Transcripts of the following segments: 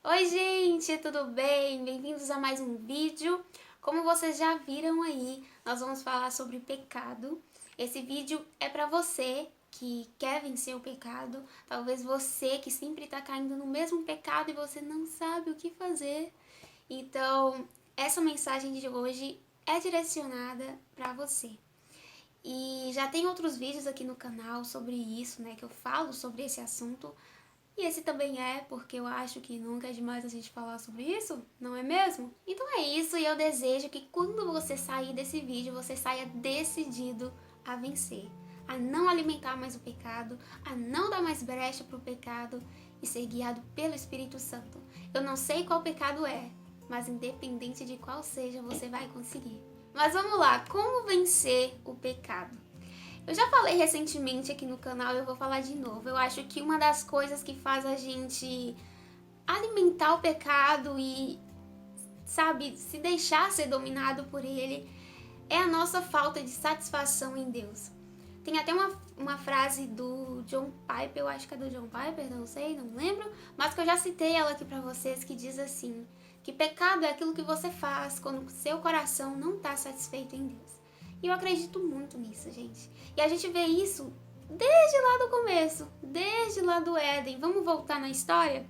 Oi gente, tudo bem? Bem-vindos a mais um vídeo. Como vocês já viram aí, nós vamos falar sobre pecado. Esse vídeo é para você que quer vencer o pecado, talvez você que sempre está caindo no mesmo pecado e você não sabe o que fazer. Então, essa mensagem de hoje é direcionada para você. E já tem outros vídeos aqui no canal sobre isso, né, que eu falo sobre esse assunto. E esse também é, porque eu acho que nunca é demais a gente falar sobre isso, não é mesmo? Então é isso, e eu desejo que quando você sair desse vídeo, você saia decidido a vencer, a não alimentar mais o pecado, a não dar mais brecha pro pecado e ser guiado pelo Espírito Santo. Eu não sei qual pecado é, mas independente de qual seja, você vai conseguir. Mas vamos lá, como vencer o pecado? Eu já falei recentemente aqui no canal e eu vou falar de novo. Eu acho que uma das coisas que faz a gente alimentar o pecado e, sabe, se deixar ser dominado por ele é a nossa falta de satisfação em Deus. Tem até uma frase do John Piper, eu acho que é do John Piper, não sei, não lembro, mas que eu já citei ela aqui pra vocês, que diz assim, que pecado é aquilo que você faz quando seu coração não tá satisfeito em Deus. E eu acredito muito nisso, gente. E a gente vê isso desde lá do começo, desde lá do Éden. Vamos voltar na história?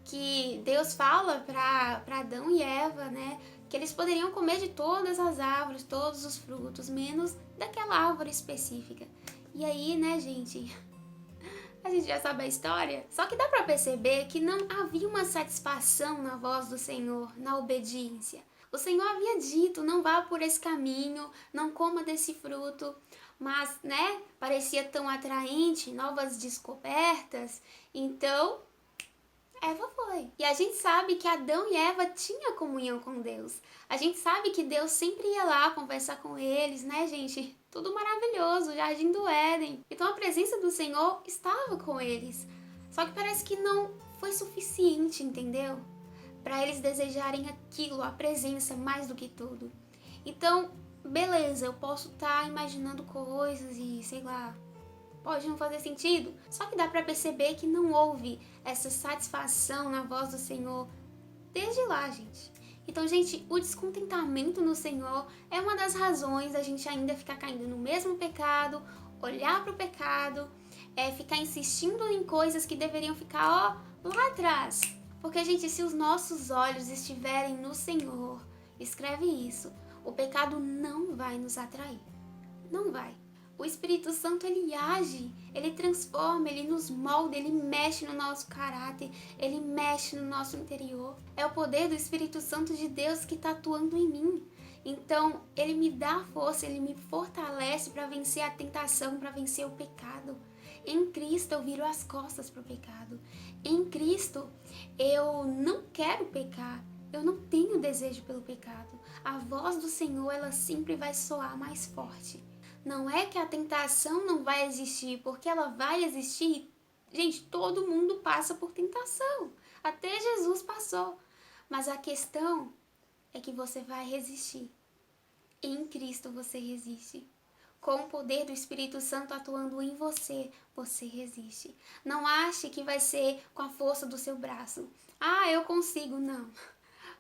Que Deus fala para Adão e Eva, né, que eles poderiam comer de todas as árvores, todos os frutos, menos daquela árvore específica. E aí, né, gente, a gente já sabe a história. Só que dá para perceber que não havia uma satisfação na voz do Senhor, na obediência. O Senhor havia dito, não vá por esse caminho, não coma desse fruto. Mas, né, parecia tão atraente, novas descobertas. Então, Eva foi. E a gente sabe que Adão e Eva tinham comunhão com Deus. A gente sabe que Deus sempre ia lá conversar com eles, né, gente? Tudo maravilhoso, o Jardim do Éden. Então a presença do Senhor estava com eles. Só que parece que não foi suficiente, entendeu? Para eles desejarem aquilo, a presença mais do que tudo. Então, beleza, eu posso estar imaginando coisas e sei lá, pode não fazer sentido, só que dá para perceber que não houve essa satisfação na voz do Senhor desde lá, gente. Então, gente, o descontentamento no Senhor é uma das razões da gente ainda ficar caindo no mesmo pecado, olhar para o pecado, ficar insistindo em coisas que deveriam ficar, ó, lá atrás. Porque, gente, se os nossos olhos estiverem no Senhor, escreve isso, o pecado não vai nos atrair. Não vai. O Espírito Santo, ele age, ele transforma, ele nos molda, ele mexe no nosso caráter, ele mexe no nosso interior. É o poder do Espírito Santo de Deus que está atuando em mim. Então, ele me dá força, ele me fortalece para vencer a tentação, para vencer o pecado. Em Cristo eu viro as costas para o pecado. Em Cristo eu não quero pecar. Eu não tenho desejo pelo pecado. A voz do Senhor, ela sempre vai soar mais forte. Não é que a tentação não vai existir, porque ela vai existir. Gente, todo mundo passa por tentação. Até Jesus passou. Mas a questão é que você vai resistir. Em Cristo você resiste. Com o poder do Espírito Santo atuando em você, você resiste. Não ache que vai ser com a força do seu braço. Ah, eu consigo. Não.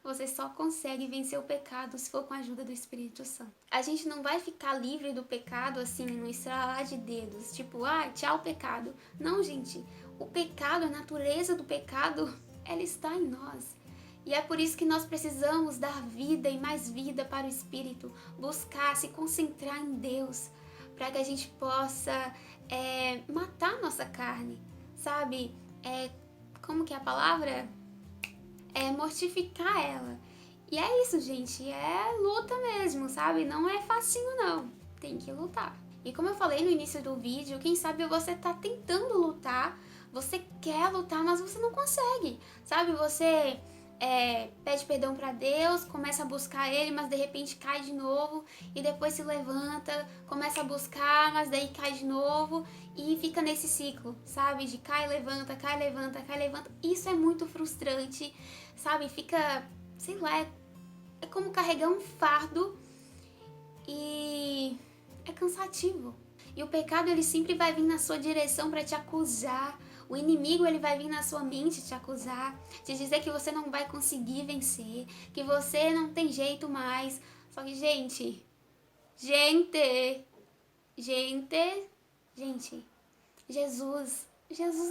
Você só consegue vencer o pecado se for com a ajuda do Espírito Santo. A gente não vai ficar livre do pecado assim, no estralar de dedos. Tipo, ah, tchau pecado. Não, gente. O pecado, a natureza do pecado, ela está em nós. E é por isso que nós precisamos dar vida e mais vida para o Espírito. Buscar, se concentrar em Deus. Para que a gente possa matar nossa carne. Sabe? Como que é a palavra? Mortificar ela. E é isso, gente, é luta mesmo, sabe? Não é facinho não, tem que lutar. E como eu falei no início do vídeo, quem sabe você tá tentando lutar, você quer lutar, mas você não consegue, sabe? Você pede perdão pra Deus, começa a buscar Ele, mas de repente cai de novo, e depois se levanta, começa a buscar, mas daí cai de novo, e fica nesse ciclo, sabe? De cai, levanta, cai, levanta, cai, levanta. Isso é muito frustrante, sabe? Fica, sei lá, é como carregar um fardo e é cansativo. E o pecado, ele sempre vai vir na sua direção para te acusar. O inimigo, ele vai vir na sua mente te acusar, te dizer que você não vai conseguir vencer, que você não tem jeito mais. Só que, gente, Jesus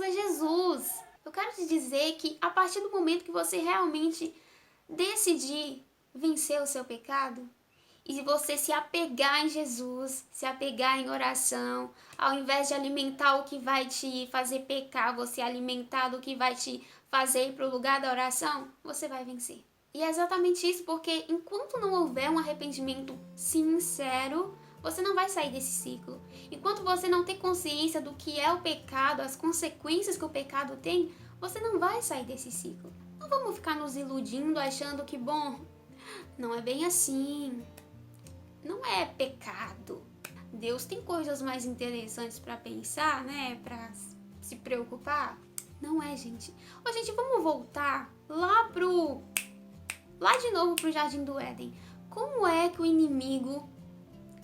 é Jesus. Eu quero te dizer que a partir do momento que você realmente decidir vencer o seu pecado, e você se apegar em Jesus, se apegar em oração, ao invés de alimentar o que vai te fazer pecar, você alimentar do que vai te fazer ir para o lugar da oração, você vai vencer. E é exatamente isso, porque enquanto não houver um arrependimento sincero, você não vai sair desse ciclo. Enquanto você não ter consciência do que é o pecado, as consequências que o pecado tem, você não vai sair desse ciclo. Não vamos ficar nos iludindo, achando que, bom, não é bem assim. Não é pecado. Deus tem coisas mais interessantes para pensar, né? Para se preocupar. Não é, gente. Ô, gente, vamos voltar lá de novo pro Jardim do Éden. Como é que o inimigo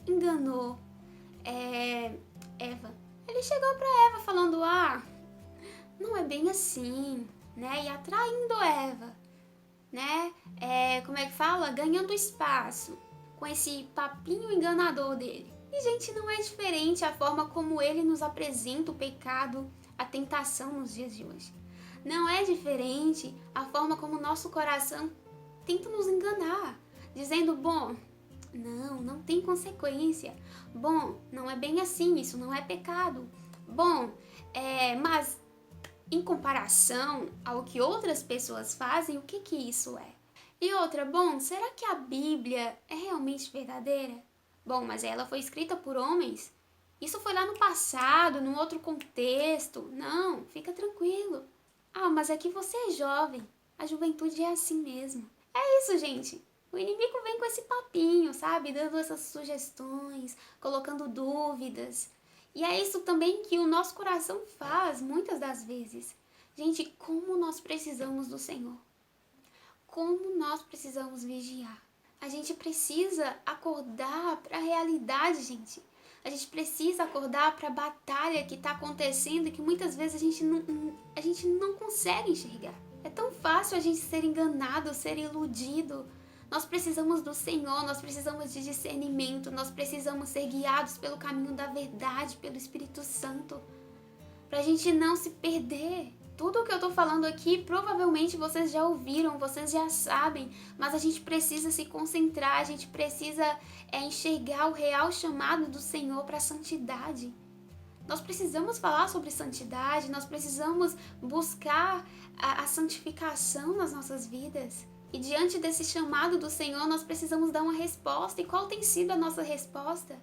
enganou Eva? Ele chegou para Eva falando, não é bem assim, né? E atraindo Eva, né? Como é que fala? Ganhando espaço com esse papinho enganador dele. E, gente, não é diferente a forma como ele nos apresenta o pecado, a tentação nos dias de hoje. Não é diferente a forma como o nosso coração tenta nos enganar, dizendo, bom, não tem consequência. Bom, não é bem assim, isso não é pecado. Bom, mas em comparação ao que outras pessoas fazem, o que isso é? E outra, bom, será que a Bíblia é realmente verdadeira? Bom, mas ela foi escrita por homens? Isso foi lá no passado, num outro contexto. Não, fica tranquilo. Mas é que você é jovem. A juventude é assim mesmo. É isso, gente. O inimigo vem com esse papinho, sabe? Dando essas sugestões, colocando dúvidas. E é isso também que o nosso coração faz, muitas das vezes. Gente, como nós precisamos do Senhor. Como nós precisamos vigiar. A gente precisa acordar para a realidade, gente. A gente precisa acordar para a batalha que está acontecendo e que muitas vezes a gente não consegue enxergar. É tão fácil a gente ser enganado, ser iludido. Nós precisamos do Senhor, nós precisamos de discernimento, nós precisamos ser guiados pelo caminho da verdade, pelo Espírito Santo, para a gente não se perder. Tudo o que eu tô falando aqui, provavelmente vocês já ouviram, vocês já sabem, mas a gente precisa se concentrar, a gente precisa enxergar o real chamado do Senhor para a santidade. Nós precisamos falar sobre santidade, nós precisamos buscar a santificação nas nossas vidas. E diante desse chamado do Senhor, nós precisamos dar uma resposta. E qual tem sido a nossa resposta?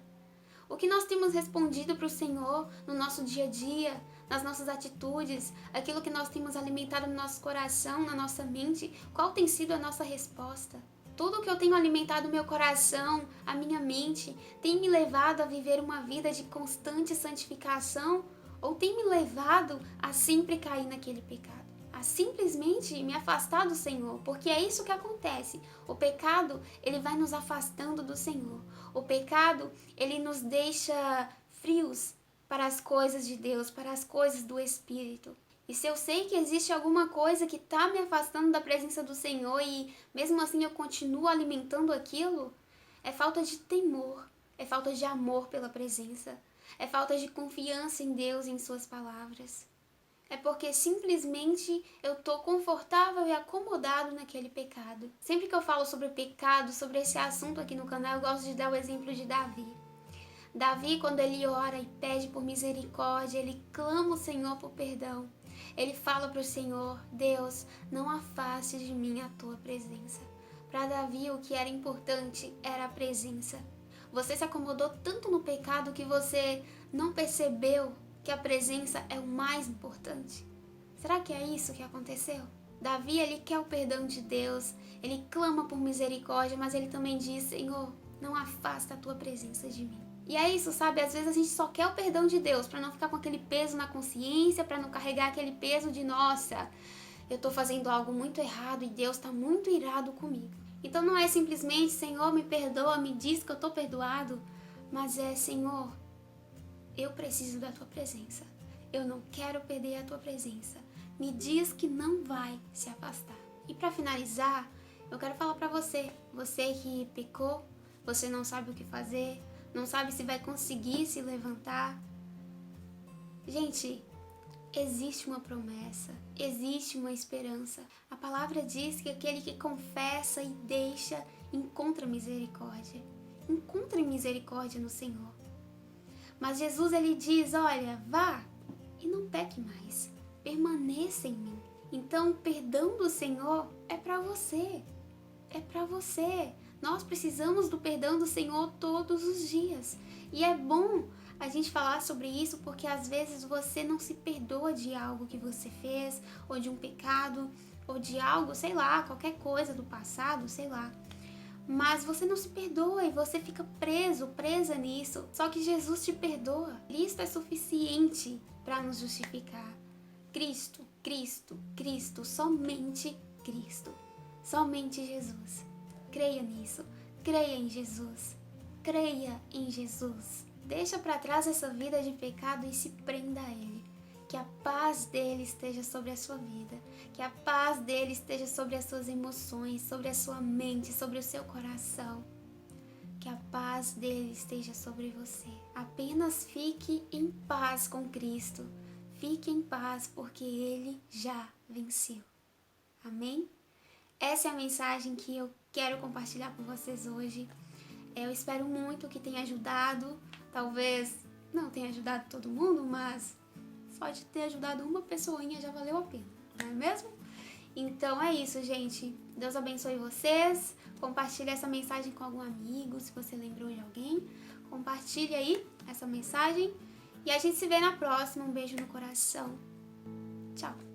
O que nós temos respondido para o Senhor no nosso dia a dia, nas nossas atitudes, aquilo que nós temos alimentado no nosso coração, na nossa mente, qual tem sido a nossa resposta? Tudo que eu tenho alimentado o meu coração, a minha mente, tem me levado a viver uma vida de constante santificação ou tem me levado a sempre cair naquele pecado? A simplesmente me afastar do Senhor, porque é isso que acontece. O pecado, ele vai nos afastando do Senhor. O pecado, ele nos deixa frios para as coisas de Deus, para as coisas do Espírito. E se eu sei que existe alguma coisa que está me afastando da presença do Senhor e mesmo assim eu continuo alimentando aquilo, é falta de temor, é falta de amor pela presença, é falta de confiança em Deus e em suas palavras. É porque simplesmente eu estou confortável e acomodado naquele pecado. Sempre que eu falo sobre pecado, sobre esse assunto aqui no canal, eu gosto de dar o exemplo de Davi. Davi, quando ele ora e pede por misericórdia, ele clama o Senhor por perdão. Ele fala para o Senhor, Deus, não afaste de mim a tua presença. Para Davi, o que era importante era a presença. Você se acomodou tanto no pecado que você não percebeu que a presença é o mais importante. Será que é isso que aconteceu? Davi, ele quer o perdão de Deus, ele clama por misericórdia, mas ele também diz, Senhor, não afasta a tua presença de mim. E é isso, sabe? Às vezes a gente só quer o perdão de Deus para não ficar com aquele peso na consciência, para não carregar aquele peso de, nossa, eu tô fazendo algo muito errado e Deus tá muito irado comigo. Então não é simplesmente, Senhor, me perdoa, me diz que eu tô perdoado, mas é, Senhor, eu preciso da tua presença. eu não quero perder a tua presença. Me diz que não vai se afastar. E para finalizar, eu quero falar para você que pecou, você não sabe o que fazer, não sabe se vai conseguir se levantar. Gente, existe uma promessa, existe uma esperança. A palavra diz que aquele que confessa e deixa encontra misericórdia. Encontre misericórdia no Senhor. Mas Jesus, ele diz, olha, vá e não peque mais. Permaneça em mim. Então, o perdão do Senhor é para você. É para você. Nós precisamos do perdão do Senhor todos os dias. E é bom a gente falar sobre isso porque às vezes você não se perdoa de algo que você fez, ou de um pecado, ou de algo, sei lá, qualquer coisa do passado, sei lá. Mas você não se perdoa e você fica presa nisso. Só que Jesus te perdoa. Cristo é suficiente para nos justificar. Cristo, Cristo, Cristo, somente Cristo. Somente Jesus. Creia nisso. Creia em Jesus. Creia em Jesus. Deixa para trás essa vida de pecado e se prenda a Ele. Que a paz dele esteja sobre a sua vida. Que a paz dele esteja sobre as suas emoções, sobre a sua mente, sobre o seu coração. Que a paz dele esteja sobre você. Apenas fique em paz com Cristo. Fique em paz porque ele já venceu. Amém? Essa é a mensagem que eu quero compartilhar com vocês hoje. Eu espero muito que tenha ajudado. Talvez não tenha ajudado todo mundo, mas só de ter ajudado uma pessoinha já valeu a pena, não é mesmo? Então é isso, gente. Deus abençoe vocês. Compartilhe essa mensagem com algum amigo, se você lembrou de alguém. Compartilhe aí essa mensagem. E a gente se vê na próxima. Um beijo no coração. Tchau.